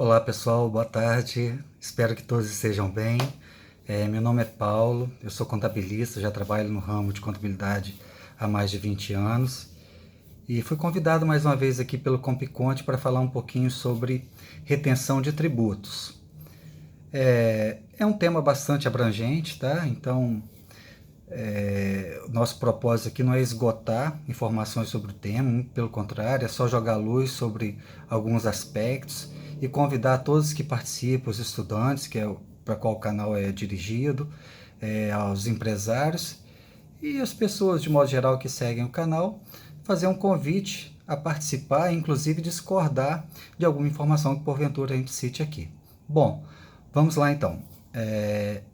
Olá pessoal, boa tarde, espero que todos estejam bem. Meu nome é Paulo, eu sou contabilista, já trabalho no ramo de contabilidade há mais de 20 anos e fui convidado mais uma vez aqui pelo Compiconte para falar um pouquinho sobre retenção de tributos. É um tema bastante abrangente, tá? Então, nosso propósito aqui não é esgotar informações sobre o tema, pelo contrário, é só jogar luz sobre alguns aspectos e convidar todos que participam, os estudantes, que é para qual o canal é dirigido, aos empresários e as pessoas de modo geral que seguem o canal, fazer um convite a participar e inclusive discordar de alguma informação que porventura a gente cite aqui. Bom, vamos lá então.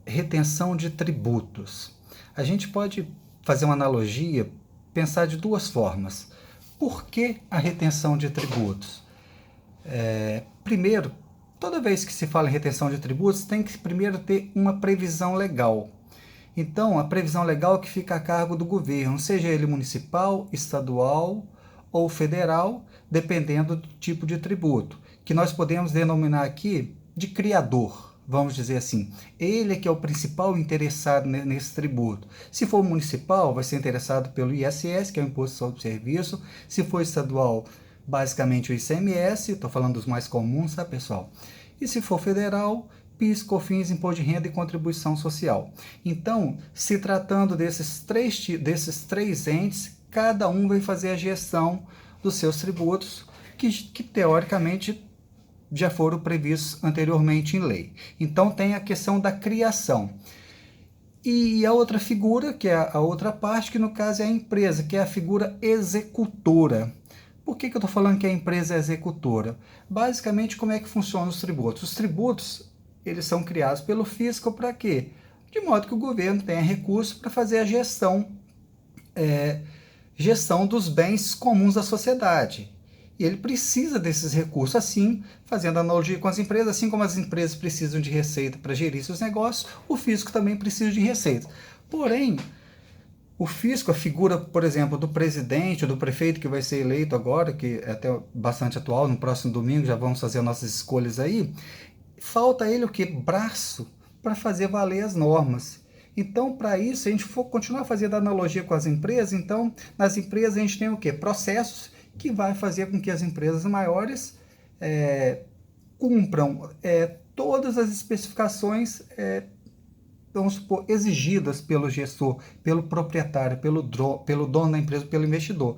Retenção de tributos. A gente pode fazer uma analogia, pensar de duas formas. Por que a retenção de tributos? Primeiro, toda vez que se fala em retenção de tributos, tem que primeiro ter uma previsão legal. Então, a previsão legal que fica a cargo do governo, seja ele municipal, estadual ou federal, dependendo do tipo de tributo, que nós podemos denominar aqui de criador, vamos dizer assim. Ele é que é o principal interessado nesse tributo. Se for municipal, vai ser interessado pelo ISS, que é o Imposto sobre Serviço. Se for estadual, basicamente o ICMS, estou falando dos mais comuns, tá, pessoal? E se for federal, PIS, COFINS, Imposto de Renda e Contribuição Social. Então, se tratando desses três entes, cada um vai fazer a gestão dos seus tributos, que teoricamente já foram previstos anteriormente em lei. Então, tem a questão da criação. E a outra figura, que é a outra parte, que no caso é a empresa, que é a figura executora. Por que eu estou falando que a empresa é executora? Basicamente, como é que funcionam os tributos? Os tributos, eles são criados pelo fisco para quê? De modo que o governo tenha recurso para fazer a gestão dos bens comuns da sociedade. E ele precisa desses recursos, assim, fazendo analogia com as empresas, assim como as empresas precisam de receita para gerir seus negócios, o fisco também precisa de receita. Porém, o fisco, a figura, por exemplo, do presidente ou do prefeito que vai ser eleito agora, que é até bastante atual, no próximo domingo já vamos fazer nossas escolhas aí, falta a ele o quê? Braço para fazer valer as normas. Então, para isso, se a gente for continuar fazendo analogia com as empresas, então, nas empresas a gente tem o quê? Processos que vai fazer com que as empresas maiores cumpram todas as especificações vamos supor, exigidas pelo gestor, pelo proprietário, pelo dono da empresa, pelo investidor.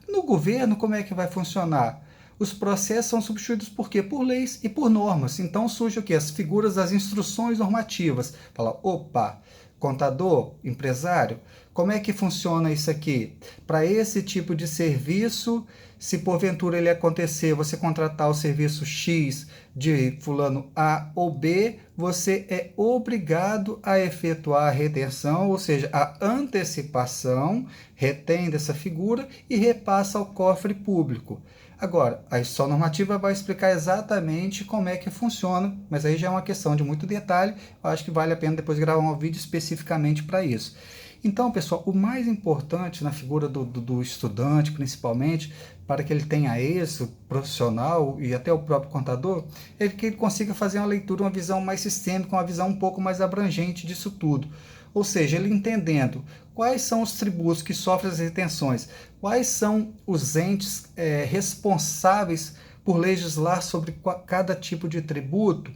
No governo, como é que vai funcionar? Os processos são substituídos por quê? Por leis e por normas. Então surge o quê? As figuras das instruções normativas. Fala, opa, contador, empresário, como é que funciona isso aqui? Para esse tipo de serviço, se porventura ele acontecer, você contratar o serviço X de fulano A ou B, você é obrigado a efetuar a retenção, ou seja, a antecipação, retém dessa figura e repassa ao cofre público. Agora, a instituição normativa vai explicar exatamente como é que funciona, mas aí já é uma questão de muito detalhe, eu acho que vale a pena depois gravar um vídeo especificamente para isso. Então, pessoal, o mais importante na figura do estudante, principalmente, para que ele tenha êxito profissional e até o próprio contador, é que ele consiga fazer uma leitura, uma visão mais sistêmica, uma visão um pouco mais abrangente disso tudo. Ou seja, ele entendendo quais são os tributos que sofrem as retenções, quais são os entes responsáveis por legislar sobre cada tipo de tributo,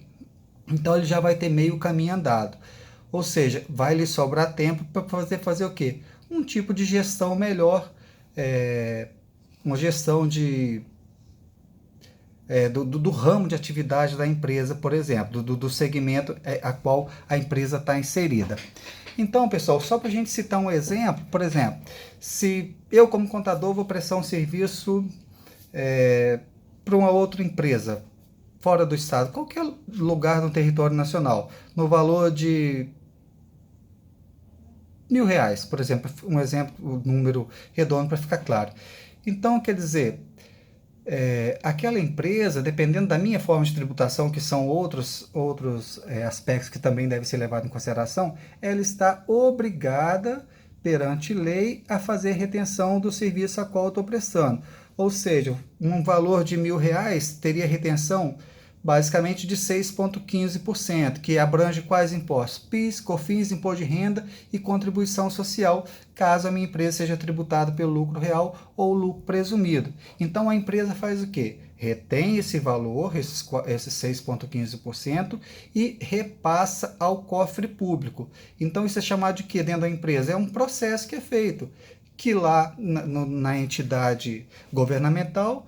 então ele já vai ter meio caminho andado. Ou seja, vai lhe sobrar tempo para fazer o quê? Um tipo de gestão melhor, uma gestão do ramo de atividade da empresa, por exemplo, do segmento a qual a empresa está inserida. Então, pessoal, só para a gente citar um exemplo, por exemplo, se eu como contador vou prestar um serviço para uma outra empresa, fora do estado, qualquer lugar no território nacional, no valor de R$ 1.000, por exemplo, um número redondo para ficar claro. Então, quer dizer, aquela empresa, dependendo da minha forma de tributação, que são outros aspectos que também devem ser levados em consideração, ela está obrigada, perante lei, a fazer retenção do serviço a qual eu estou prestando. Ou seja, um valor de R$ 1.000 teria retenção basicamente de 6,15%, que abrange quais impostos? PIS, COFINS, imposto de renda e contribuição social, caso a minha empresa seja tributada pelo lucro real ou lucro presumido. Então a empresa faz o quê? Retém esse valor, esses 6,15%, e repassa ao cofre público. Então isso é chamado de quê dentro da empresa? É um processo que é feito, que lá na entidade governamental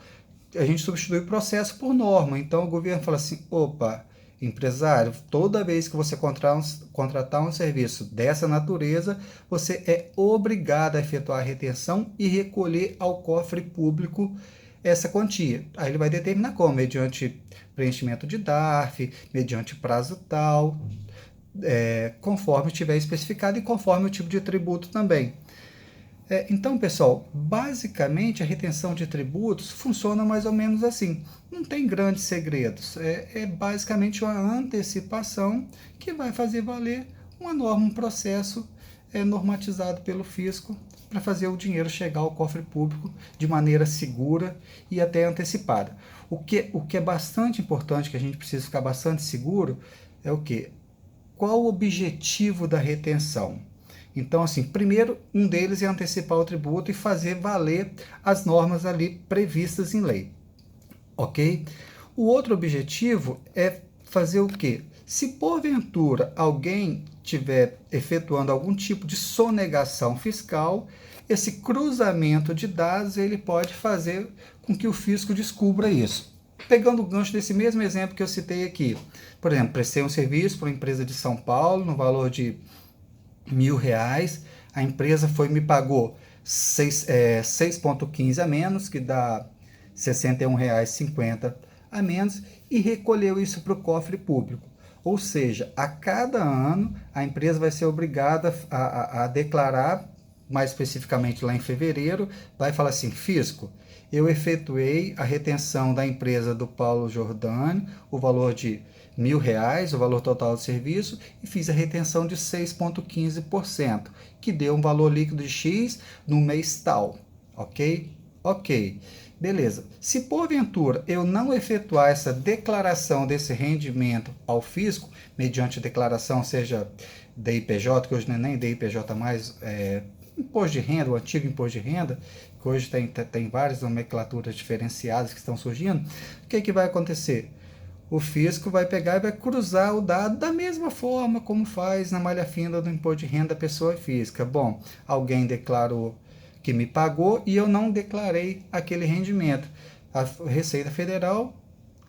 a gente substitui o processo por norma. Então o governo fala assim: opa, empresário, toda vez que você contratar um serviço dessa natureza, você é obrigado a efetuar a retenção e recolher ao cofre público essa quantia. Aí ele vai determinar como, mediante preenchimento de DARF, mediante prazo tal, conforme estiver especificado e conforme o tipo de tributo também. Então, pessoal, basicamente a retenção de tributos funciona mais ou menos assim. Não tem grandes segredos. É basicamente uma antecipação que vai fazer valer uma norma, um processo normatizado pelo fisco para fazer o dinheiro chegar ao cofre público de maneira segura e até antecipada. O que é bastante importante, que a gente precisa ficar bastante seguro, é o quê? Qual o objetivo da retenção? Então, assim, primeiro, um deles é antecipar o tributo e fazer valer as normas ali previstas em lei, ok? O outro objetivo é fazer o quê? Se porventura alguém estiver efetuando algum tipo de sonegação fiscal, esse cruzamento de dados ele pode fazer com que o fisco descubra isso. Pegando o gancho desse mesmo exemplo que eu citei aqui, por exemplo, prestei um serviço para uma empresa de São Paulo no valor de R$ 1.000, a empresa me pagou 6,15 a menos, que dá R$ 61,50 a menos, e recolheu isso para o cofre público. Ou seja, a cada ano a empresa vai ser obrigada a declarar, mais especificamente lá em fevereiro, vai falar assim: fisco, eu efetuei a retenção da empresa do Paulo Jordani, o valor de R$ 1.000, o valor total do serviço, e fiz a retenção de 6,15%, que deu um valor líquido de X no mês tal. Ok? Ok. Beleza. Se porventura eu não efetuar essa declaração desse rendimento ao fisco, mediante declaração, seja DIPJ, que hoje não é nem DIPJ mais, imposto de renda, o antigo imposto de renda, que hoje tem várias nomenclaturas diferenciadas que estão surgindo, o que vai acontecer? O fisco vai pegar e vai cruzar o dado da mesma forma como faz na malha fina do imposto de renda da pessoa física. Bom, alguém declarou que me pagou e eu não declarei aquele rendimento. A Receita Federal,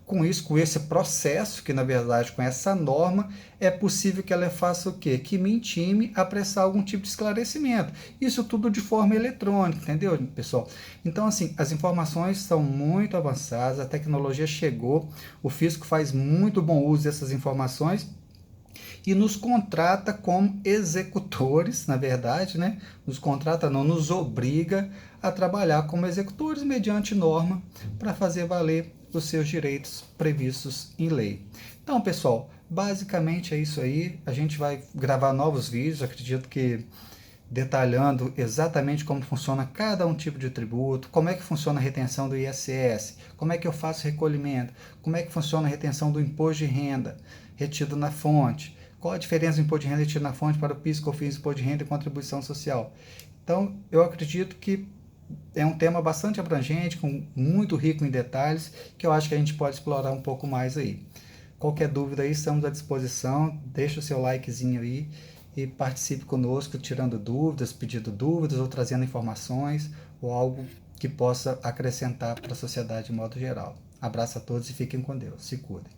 com esse processo, que na verdade com essa norma, é possível que ela faça o quê? Que me intime a prestar algum tipo de esclarecimento. Isso tudo de forma eletrônica, entendeu, pessoal? Então, assim, as informações são muito avançadas, a tecnologia chegou, o fisco faz muito bom uso dessas informações e nos contrata como executores, na verdade, né? Nos contrata, não, nos obriga a trabalhar como executores mediante norma para fazer valer os seus direitos previstos em lei. Então, pessoal, basicamente é isso aí. A gente vai gravar novos vídeos, acredito que detalhando exatamente como funciona cada um tipo de tributo, como é que funciona a retenção do ISS, como é que eu faço recolhimento, como é que funciona a retenção do imposto de renda retido na fonte, qual a diferença do imposto de renda retido na fonte para o PIS, COFINS, imposto de renda e contribuição social. Então, eu acredito que é um tema bastante abrangente, muito rico em detalhes, que eu acho que a gente pode explorar um pouco mais aí. Qualquer dúvida aí, estamos à disposição, deixa o seu likezinho aí e participe conosco, tirando dúvidas, pedindo dúvidas ou trazendo informações ou algo que possa acrescentar para a sociedade de modo geral. Abraço a todos e fiquem com Deus. Se cuidem.